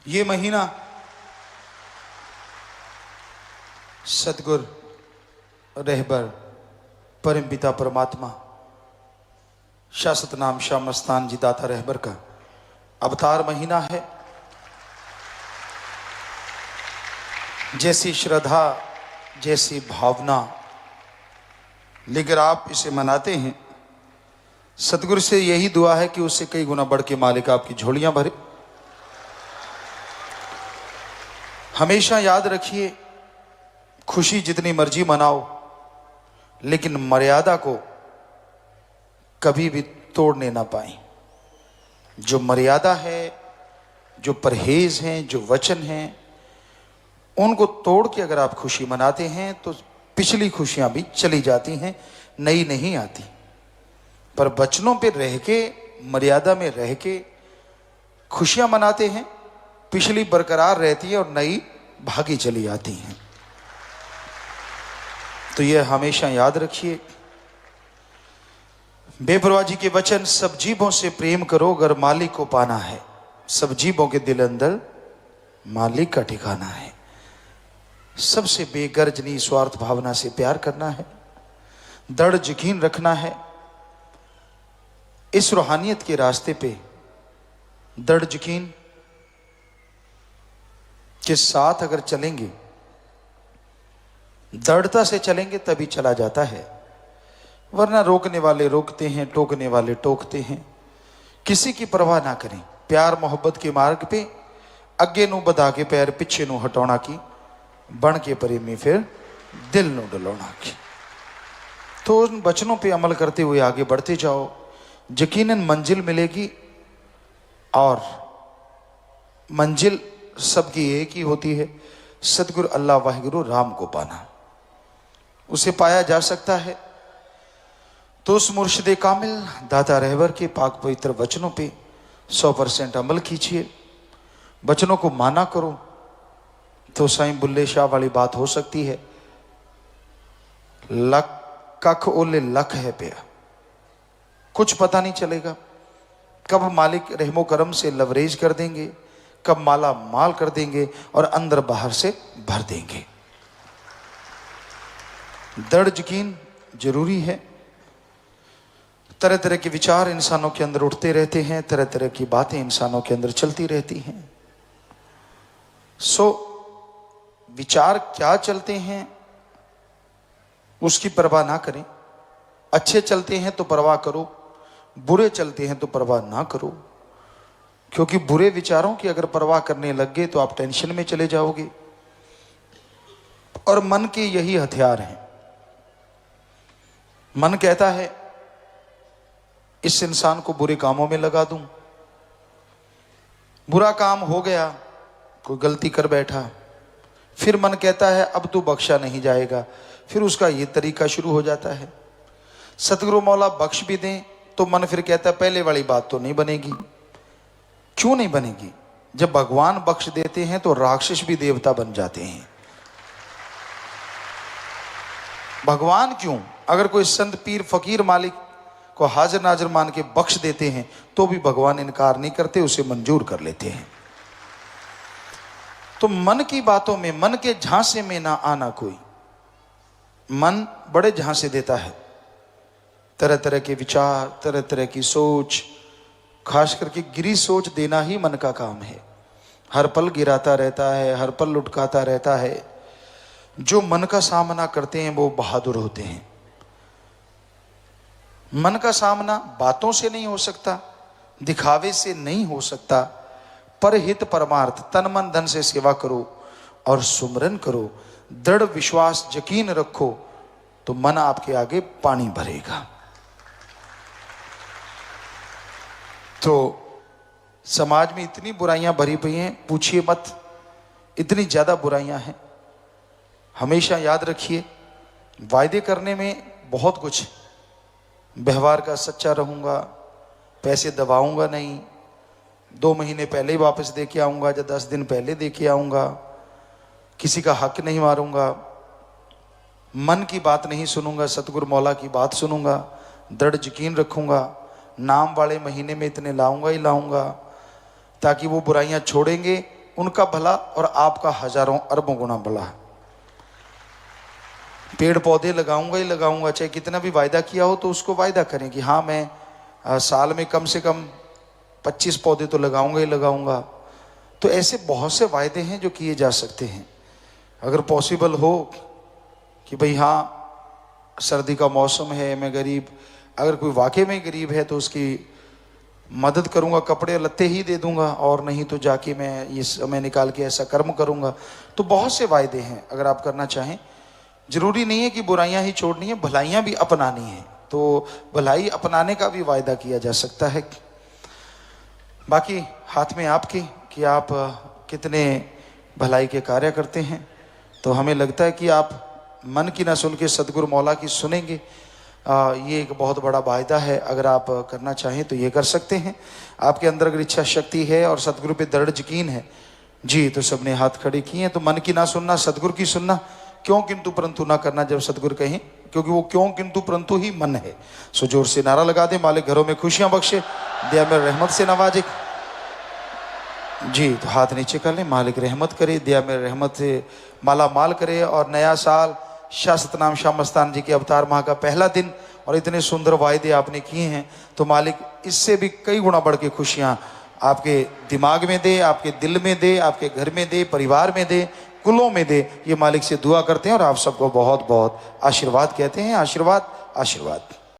ये महीना सतगुर रहबर परम पिता परमात्मा शाश्वत नाम श्याम मस्तान जी दाता रहबर का अवतार महीना है। जैसी श्रद्धा जैसी भावना लेकर आप इसे मनाते हैं, सतगुरु से यही दुआ है कि उससे कई गुना बढ़ के मालिक आपकी झोलियां भरे। हमेशा याद रखिए, खुशी जितनी मर्जी मनाओ, लेकिन मर्यादा को कभी भी तोड़ने ना पाए। जो मर्यादा है, जो परहेज हैं, जो वचन हैं, उनको तोड़ के अगर आप खुशी मनाते हैं तो पिछली खुशियां भी चली जाती हैं, नई नहीं आती। पर वचनों पे रह के, मर्यादा में रह के खुशियां मनाते हैं, पिछली बरकरार रहती है और नई भागी चली आती हैं। तो यह हमेशा याद रखिए। बेपरवाह जी के वचन, सब जीवों से प्रेम करो अगर मालिक को पाना है। सब जीवों के दिल अंदर मालिक का ठिकाना है। सबसे बेगर्ज निस्वार्थ भावना से प्यार करना है, दृढ़ यकीन रखना है। इस रूहानियत के रास्ते पे दृढ़ यकीन के साथ अगर चलेंगे, दृढ़ता से चलेंगे तभी चला जाता है। वरना रोकने वाले रोकते हैं, टोकने वाले टोकते हैं। किसी की परवाह ना करें। प्यार मोहब्बत के मार्ग पे अगे नू बधा के पैर पिछे नू हटाना की, बन के प्रेमी फिर दिल नू डलाना की। तो उन वचनों पे अमल करते हुए आगे बढ़ते जाओ, यकीनन मंजिल मिलेगी। और मंजिल सबकी एक ही होती है, सतगुरु अल्लाह वाहिगुरु राम को पाना। उसे पाया जा सकता है तो उस मुर्शिदे कामिल दाता रहबर के पाक पवित्र वचनों पे 100% अमल कीजिए। वचनों को माना करो तो साईं बुल्ले शाह वाली बात हो सकती है, लख कख ओले लख है पिया। कुछ पता नहीं चलेगा कब मालिक रहमो करम से लवरेज कर देंगे, कब माला माल कर देंगे और अंदर बाहर से भर देंगे। दृढ़ यकीन जरूरी है। तरह तरह के विचार इंसानों के अंदर उठते रहते हैं, तरह तरह की बातें इंसानों के अंदर चलती रहती हैं। विचार क्या चलते हैं उसकी परवाह ना करें। अच्छे चलते हैं तो परवाह करो, बुरे चलते हैं तो परवाह ना करो। क्योंकि बुरे विचारों की अगर परवाह करने लग गए तो आप टेंशन में चले जाओगे। और मन के यही हथियार हैं। मन कहता है इस इंसान को बुरे कामों में लगा दूं, बुरा काम हो गया, कोई गलती कर बैठा, फिर मन कहता है अब तू बख्शा नहीं जाएगा, फिर उसका ये तरीका शुरू हो जाता है। सतगुरु मौला बख्श भी दें तो मन फिर कहता है पहले वाली बात तो नहीं बनेगी। क्यों नहीं बनेगी? जब भगवान बख्श देते हैं तो राक्षस भी देवता बन जाते हैं। भगवान क्यों, अगर कोई संत पीर फकीर मालिक को हाजिर नाजिर मान के बख्श देते हैं तो भी भगवान इनकार नहीं करते, उसे मंजूर कर लेते हैं। तो मन की बातों में, मन के झांसे में ना आना कोई। मन बड़े झांसे देता है, तरह तरह के विचार, तरह तरह की सोच, खास करके गिरी सोच देना ही मन का काम है। हर पल गिराता रहता है, हर पल लुटकाता रहता है। जो मन का सामना करते हैं वो बहादुर होते हैं। मन का सामना बातों से नहीं हो सकता, दिखावे से नहीं हो सकता। परहित परमार्थ तन मन धन से सेवा करो और सुमरन करो, दृढ़ विश्वास यकीन रखो तो मन आपके आगे पानी भरेगा। तो समाज में इतनी बुराइयां भरी पई हैं, पूछिए मत, इतनी ज्यादा बुराइयां हैं। हमेशा याद रखिए, वायदे करने में बहुत कुछ, व्यवहार का सच्चा रहूंगा, पैसे दबाऊंगा नहीं, 2 महीने पहले ही वापस दे के आऊंगा या 10 दिन पहले दे के आऊंगा, किसी का हक नहीं मारूंगा, मन की बात नहीं सुनूंगा, सतगुरु मौला की बात सुनूंगा, दृढ़ यकीन रखूंगा, नाम वाले महीने में इतने लाऊंगा ही लाऊंगा ताकि वो बुराइयां छोड़ेंगे, उनका भला और आपका हजारों अरबों गुना भला है। पेड़ पौधे लगाऊंगा ही लगाऊंगा, चाहे कितना भी वायदा किया हो तो उसको वायदा करें कि हाँ मैं साल में कम से कम 25 पौधे तो लगाऊंगा ही लगाऊंगा। तो ऐसे बहुत से वायदे हैं जो किए जा सकते हैं। अगर पॉसिबल हो कि भाई हाँ सर्दी का मौसम है, मैं गरीब, अगर कोई वाकई में गरीब है तो उसकी मदद करूंगा, कपड़े लत्ते ही दे दूंगा, और नहीं तो जाके मैं ये समय निकाल के ऐसा कर्म करूंगा। तो बहुत से वायदे हैं अगर आप करना चाहें। जरूरी नहीं है कि बुराइयां ही छोड़नी है, भलाइयां भी अपनानी है, तो भलाई अपनाने का भी वायदा किया जा सकता है। बाकी हाथ में आपके कि आप कितने भलाई के कार्य करते हैं। तो हमें लगता है कि आप मन की ना सुन के सतगुरु मौला की सुनेंगे। ये एक बहुत बड़ा वायदा है। अगर आप करना चाहें तो ये कर सकते हैं। आपके अंदर अगर इच्छा शक्ति है और सतगुरु पे दृढ़ यकीन है जी, तो सबने हाथ खड़े किए हैं। तो मन की ना सुनना, सतगुरु की सुनना, क्यों किंतु परंतु ना करना जब सतगुरु कहें, क्योंकि वो क्यों किंतु परंतु ही मन है। सो जोर से नारा लगा दे, मालिक घरों में खुशियां बख्शे, दया में रहमत से नवाजे जी। तो हाथ नीचे कर ले, मालिक रहमत करे, दया में रहमत से माला माल करे। और नया साल शाह सतनाम शाह मस्तान जी के अवतार माह का पहला दिन, और इतने सुंदर वायदे आपने किए हैं, तो मालिक इससे भी कई गुना बढ़ के खुशियां आपके दिमाग में दे, आपके दिल में दे, आपके घर में दे, परिवार में दे, कुलों में दे। ये मालिक से दुआ करते हैं और आप सबको बहुत बहुत आशीर्वाद कहते हैं। आशीर्वाद आशीर्वाद।